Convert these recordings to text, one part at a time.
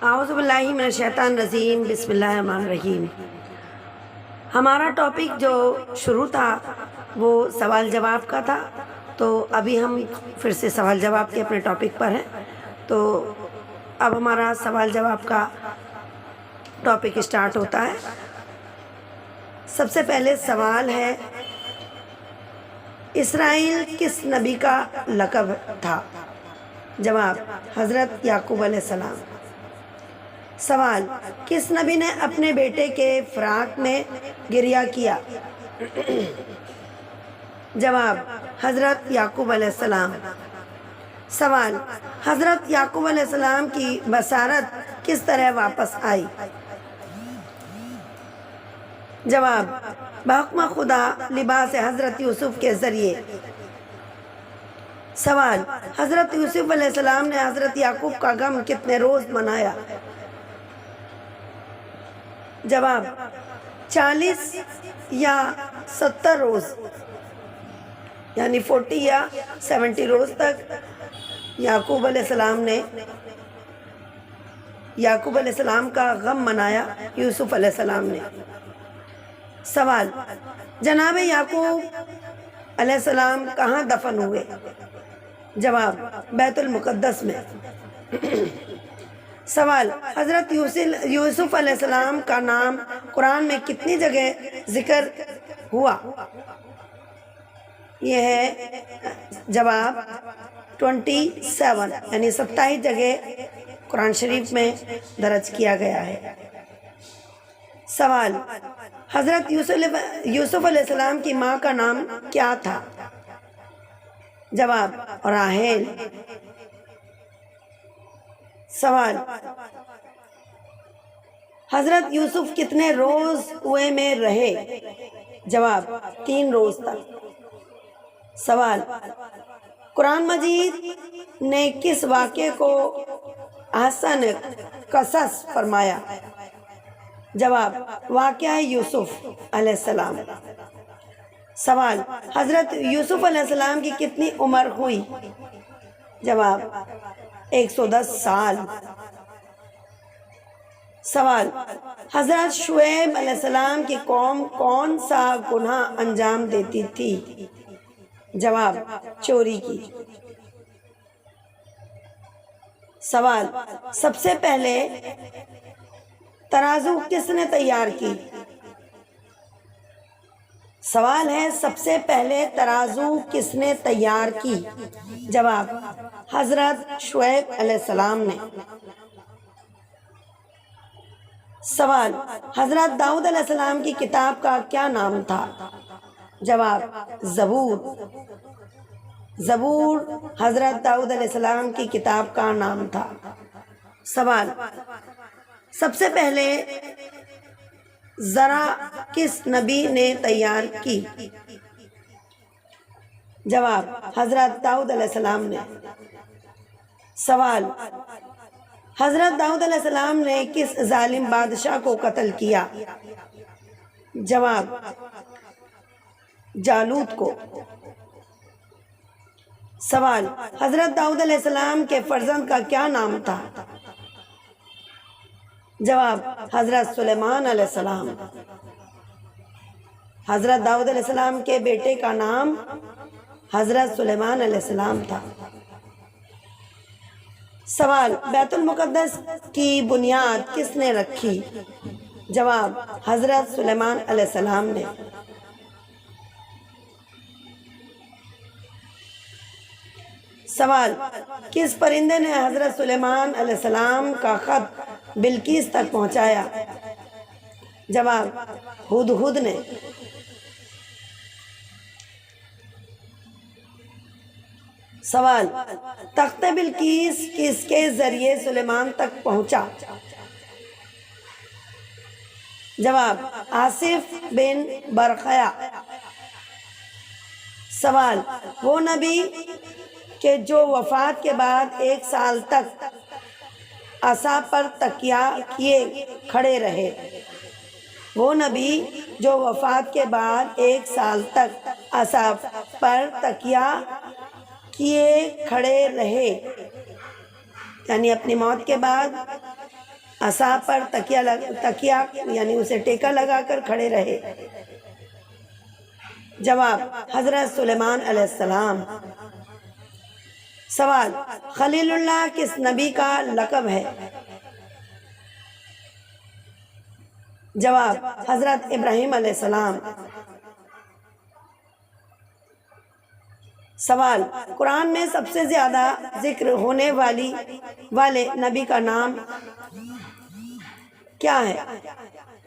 اعوذ باللہ من الشیطان الرجیم، بسم اللہ الرحمن الرحیم۔ ہمارا ٹاپک جو شروع تھا وہ سوال جواب کا تھا، تو ابھی ہم پھر سے سوال جواب کے اپنے ٹاپک پر ہیں۔ تو اب ہمارا سوال جواب کا ٹاپک اسٹارٹ ہوتا ہے۔ سب سے پہلے سوال ہے، اسرائیل کس نبی کا لقب تھا؟ جواب، حضرت یعقوب علیہ السلام۔ سوال، کس نبی نے اپنے بیٹے کے فراق میں گریہ کیا؟ جواب، حضرت یعقوب علیہ السلام۔ سوال، حضرت یعقوب علیہ السلام کی بصارت کس طرح واپس آئی؟ جواب، بحکم خدا لباس حضرت یوسف کے ذریعے۔ سوال، حضرت یوسف علیہ السلام نے حضرت یعقوب کا غم کتنے روز منایا؟ جواب، 40 یا 70 روز، یعنی 40 یا 70 روز تک یعقوب علیہ السلام کا غم منایا یوسف علیہ السلام نے۔ سوال، جناب یعقوب علیہ السلام کہاں دفن ہوئے؟ جواب، بیت المقدس میں۔ سوال، حضرت یوسف علیہ السلام کا نام قرآن میں کتنی جگہ ذکر ہوا؟ یہ ہے جواب 27، یعنی 27 جگہ قرآن شریف میں درج کیا گیا ہے۔ سوال، حضرت یوسف علیہ السلام کی ماں کا نام کیا تھا؟ جواب، راحیل۔ سوال، حضرت یوسف کتنے روز کنویں میں رہے؟ جواب، 3 روز تک۔ سوال، قرآن مجید نے کس واقعے کو احسن قصص فرمایا؟ جواب، واقعہ یوسف علیہ السلام۔ سوال، حضرت یوسف علیہ السلام کی کتنی عمر ہوئی؟ جواب، 110 سال۔ سوال، حضرت شعیب علیہ السلام کی قوم کون سا گناہ انجام دیتی تھی؟ جواب، چوری کی۔ سوال، سب سے پہلے ترازو کس نے تیار کی؟ سوال ہے، سب سے پہلے ترازو کس نے تیار کی؟ جواب، حضرت شعیب علیہ السلام نے۔ سوال، حضرت داؤد علیہ السلام کی کتاب کا کیا نام تھا؟ جواب، زبور۔ زبور حضرت داؤد علیہ السلام کی کتاب کا نام تھا۔ سوال، سب سے پہلے ذرا کس نبی نے تیار کی؟ جواب، حضرت داؤد علیہ السلام نے۔ سوال، حضرت داؤد علیہ السلام نے کس ظالم بادشاہ کو قتل کیا؟ جواب، جالوت کو۔ سوال، حضرت داؤد علیہ السلام کے فرزند کا کیا نام تھا؟ جواب، حضرت سلیمان علیہ السلام۔ حضرت داؤد علیہ السلام کے بیٹے کا نام حضرت سلیمان علیہ السلام تھا۔ سوال، بیت المقدس کی بنیاد کس نے رکھی؟ جواب، حضرت سلیمان علیہ السلام نے۔ سوال، کس پرندے نے حضرت سلیمان علیہ السلام کا خط بلقیس تک پہنچایا؟ جواب، ہدہد نے۔ سوال، تخت بلقیس کس کے ذریعے سلیمان تک پہنچا؟ جواب، آصف بن برقیہ۔ سوال، وہ نبی کہ جو وفات کے بعد 1 سال تک عصا پر تکیہ کیے کھڑے رہے؟ وہ نبی جو وفات کے بعد 1 سال تک عصا پر تکیہ کیے کھڑے رہے، یعنی اپنی موت کے بعد عصا پر تکیا یعنی اسے ٹیکا لگا کر کھڑے رہے؟ جواب حضرت سلیمان علیہ السلام۔ سوال خلیل اللہ کس نبی کا لقب ہے؟ جواب حضرت ابراہیم علیہ السلام۔ سوال قرآن میں سب سے زیادہ ذکر ہونے والے نبی کا نام کیا ہے؟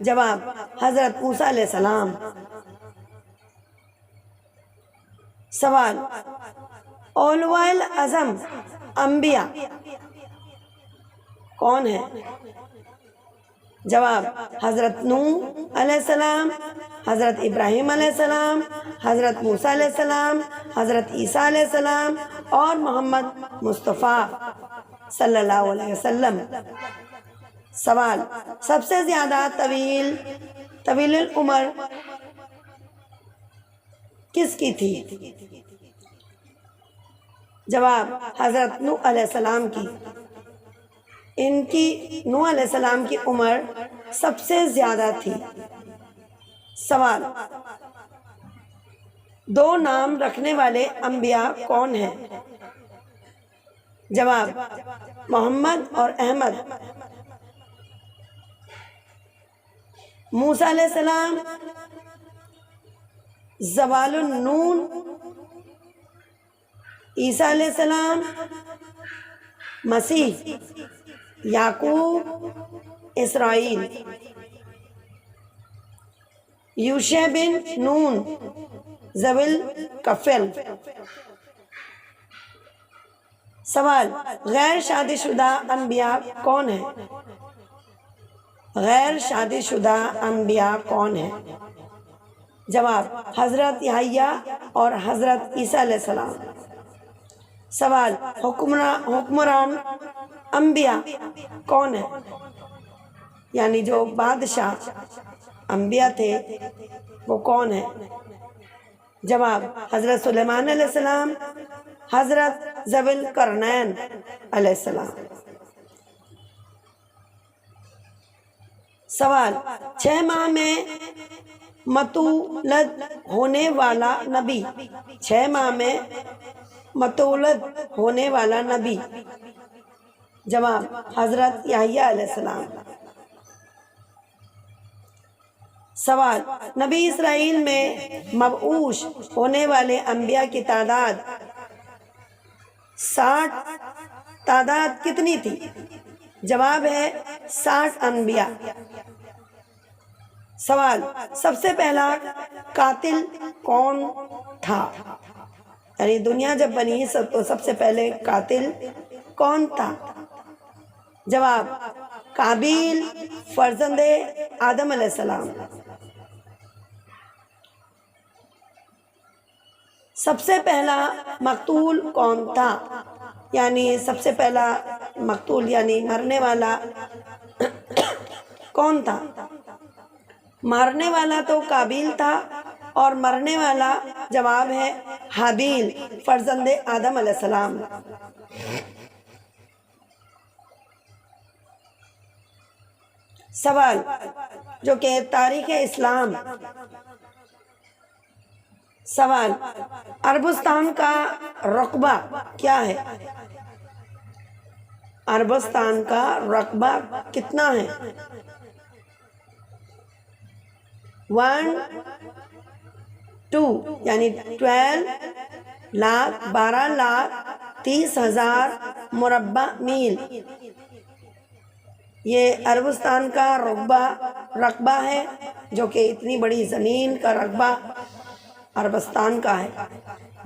جواب حضرت موسیٰ علیہ السلام۔ سوال اولوائے العزم انبیاء کون ہے؟ جواب حضرت نوح علیہ السلام، حضرت ابراہیم علیہ السلام، حضرت موسیٰ علیہ السلام، حضرت عیسیٰ علیہ السلام اور محمد مصطفیٰ صلی اللہ علیہ وسلم۔ سوال سب سے زیادہ طویل العمر کس کی تھی؟ جواب حضرت نوح علیہ السلام کی۔ نوح علیہ السلام کی عمر سب سے زیادہ تھی۔ سوال 2 نام رکھنے والے انبیاء کون ہیں؟ جواب محمد اور احمد۔ موسیٰ علیہ السلام زوال النون، عیسیٰ علیہ السلام مسیح، یعقوب اسرائیل، یوشع بن نون ذوی الکفل۔ سوال غیر شادی شدہ انبیاء کون ہیں؟ غیر شادی شدہ انبیاء کون ہیں؟ جواب حضرت یحییٰ اور حضرت عیسیٰ علیہ السلام۔ سوال حکمران انبیاء کون ہیں؟ یعنی جو بادشاہ انبیاء تھے وہ کون ہیں؟ جواب حضرت سلیمان علیہ السلام، حضرت ذوی القرنین علیہ السلام۔ سوال 6 ماہ میں متولد ہونے والا نبی، 6 ماہ میں متولد ہونے والا نبی؟ جواب حضرت یحییٰ علیہ السلام۔ سوال نبی اسرائیل میں مبعوث ہونے والے انبیاء کی تعداد 60 تعداد کتنی تھی؟ جواب ہے 60 انبیاء۔ سوال سب سے پہلا قاتل کون تھا؟ یعنی دنیا جب بنی تو سب سے پہلے قاتل کون تھا؟ جواب قابیل فرزند آدم علیہ السلام۔ سب سے پہلا مقتول کون تھا؟ یعنی سب سے پہلا مقتول یعنی مرنے والا کون تھا؟ مارنے والا تو قابیل تھا اور مرنے والا جواب ہے حابیل فرزند آدم علیہ السلام۔ سوال جو کہ تاریخ اسلام۔ سوال عربستان کا رقبہ کیا ہے؟ عربستان کا رقبہ کتنا ہے؟ 1 2 یعنی 12,30,000 مربع میل۔ یہ عربستان کا رقبہ ہے جو کہ اتنی بڑی زمین کا رقبہ عربستان کا ہے،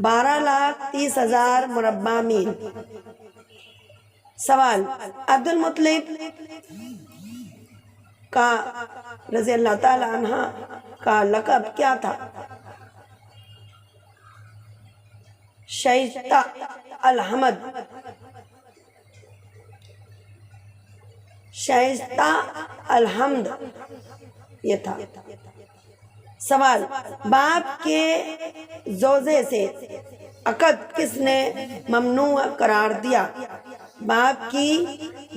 12,30,000 مربع میل۔ سوال عبد المطلب کا رضی اللہ تعالی عنہ کا لقب کیا تھا؟ شائستہ الحمد، شائستہ الحمد یہ تھا۔ سوال باپ کے زوجے سے عقد کس نے ممنوع قرار دیا؟ باپ کی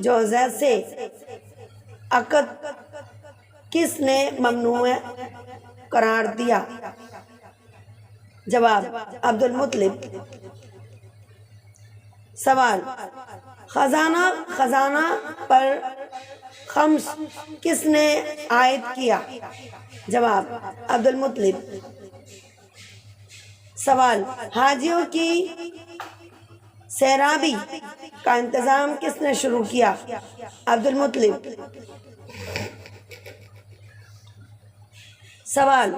زوجہ سے عقد کس نے ممنوع قرار دیا؟ جواب عبد المطلب۔ سوال خزانہ پر خمس کس نے عائد کیا؟ جواب عبد المطلب۔ سوال حاجیوں کی سیرابی کا انتظام کس نے شروع کیا؟ عبد المطلب۔ سوال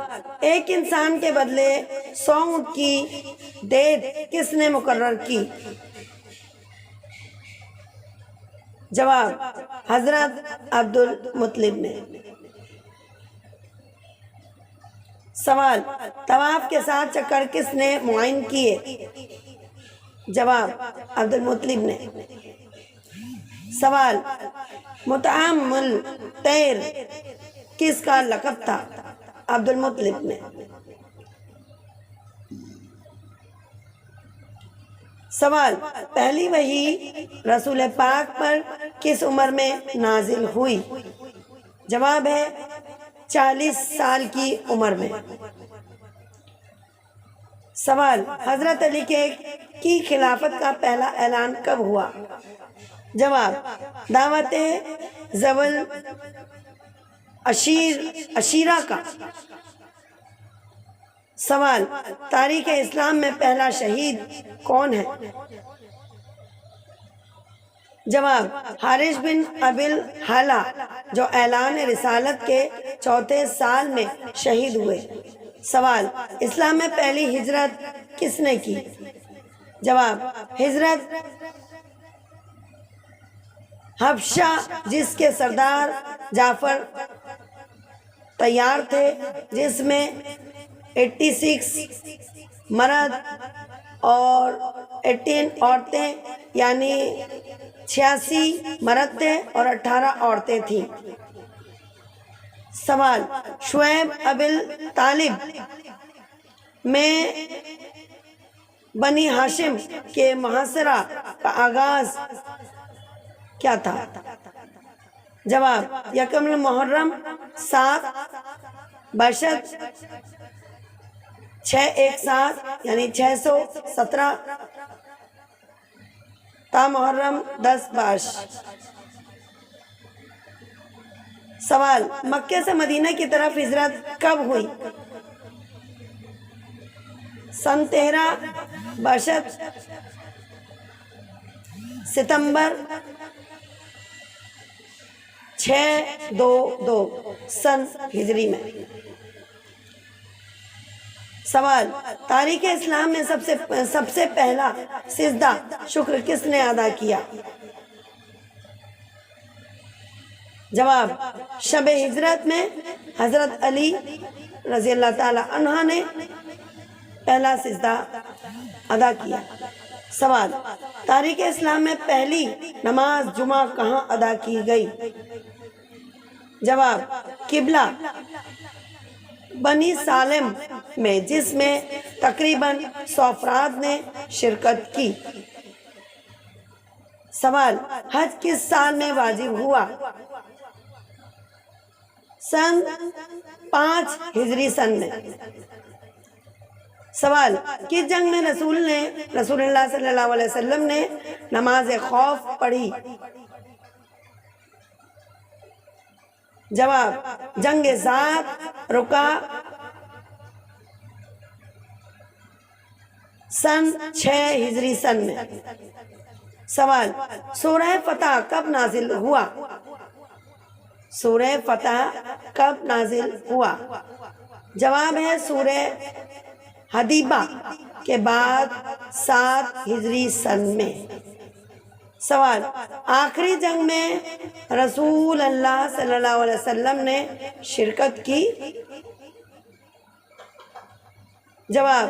ایک انسان کے بدلے 100 اونٹ کی دید کس نے مقرر کی؟ جواب حضرت عبد المطلب نے۔ سوال طواف کے 7 چکر کس نے معین کیے؟ جواب عبد المطلب نے۔ سوال مطعم الطیر کس کا لقب تھا؟ عبد المطلب نے۔ سوال پہلی وحی رسول پاک پر کس عمر میں نازل ہوئی؟ جواب ہے 40 سال کی عمر میں۔ سوال حضرت علی کی خلافت کا پہلا اعلان کب ہوا؟ جواب دعوت ذوال عشیرہ کا۔ سوال تاریخ اسلام میں پہلا شہید کون ہے؟ جواب حارث بن ابی الحالہ جو اعلان رسالت کے 4 سال میں شہید ہوئے۔ سوال اسلام میں پہلی ہجرت کس نے کی؟ جواب ہجرت حبشہ جس کے سردار جعفر تیار تھے، جس میں 86 مرد اور 18 عورتیں یعنی 86 مرد تھے اور 18 عورتیں تھیں۔ سوال شعیب ابی طالب میں بنی ہاشم کے محاصرہ کا آغاز کیا تھا؟ جواب یکم المحرم 7 بشت 617 یعنی 617 تا محرم 10 باش۔ سوال مکے سے مدینہ کی طرف ہجرت کب ہوئی؟ سن 13 بشت ستمبر 622 سن ہجری میں۔ سوال تاریخ اسلام میں سب سے پہلا سجدہ شکر کس نے ادا کیا؟ جواب شب ہجرت میں حضرت علی رضی اللہ تعالی عنہ نے پہلا سجدہ ادا کیا۔ سوال تاریخ اسلام میں پہلی نماز جمعہ کہاں ادا کی گئی؟ جواب قبلہ بنی سالم میں، جس میں تقریباً 100 افراد نے شرکت کی۔ سوال حج کس سال میں واجب ہوا؟ سن 5 ہجری سن میں۔ سوال کس جنگ میں رسول اللہ صلی اللہ علیہ وسلم نے نماز خوف پڑھی؟ جواب جنگ ذات رکا سن 6 ہجری سن میں۔ سوال سورہ فتح کب نازل ہوا؟ سورہ فتح کب نازل ہوا؟ جواب ہے سورہ حدیبہ کے بعد 7 ہجری سن میں۔ سوال آخری جنگ میں رسول اللہ صلی اللہ علیہ وسلم نے شرکت کی؟ جواب